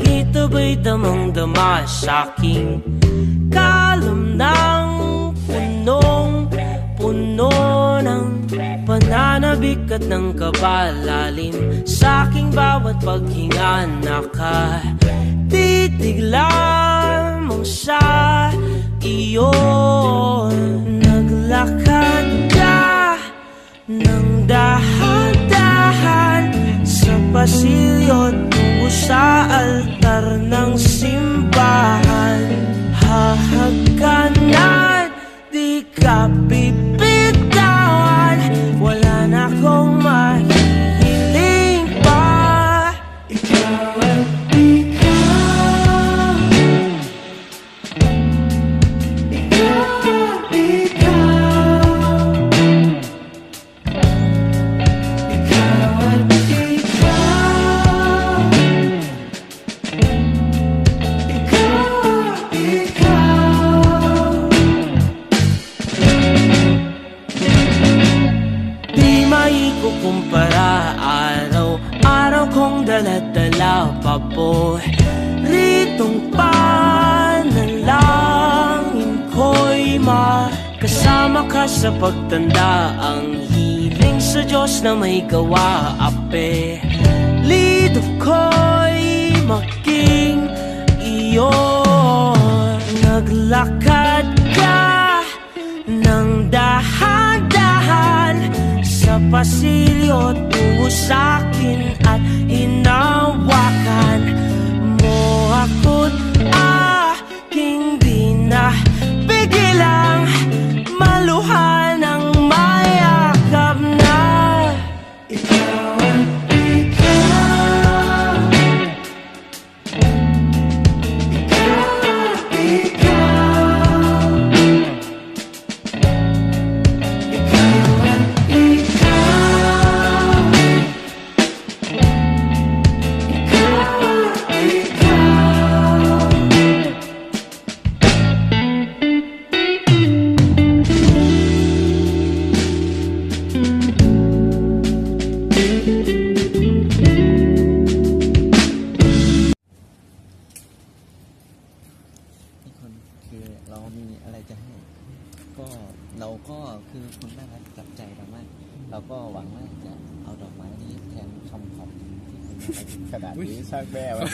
Bakit aba'y damang-dama sa'king kalam ng punong-puno ng pananabik at ng kabalalim? Sa'king bawat paghinga nakatitig lamang sa iyo. Naglakad ka ng dahan-dahan sa pasilyo tungo sa altar ng simbahan. Hahagkanan, di ka bibitawan, wala na akong mahihiling pa. Ikaw at ikaw, ikaw at ikaw, ikaw at kumpara, araw-araw kong dala-dala paboritong panalangin ko'y makasama ka sa pagtanda. Ang hiling sa Diyos na may gawa, apelido ko'y maging iyo. Naglakad ka ng dahan-dahan sa pasilyo tungo sa'kin at hinawakan mo ako't aking di na pigilang maluhan ng mayakap na. Ikaw at ikaw, ikaw at ikaw, ikaw atคือเรามีอะไรจะให้ก็เราก็คือคุณน่ารักจับใจเรามากเราก็หวังว่าจะเอาดอกไม้นี้แทนคำขอบคุณที่คุณขนาดนี้ช่างแม่วะ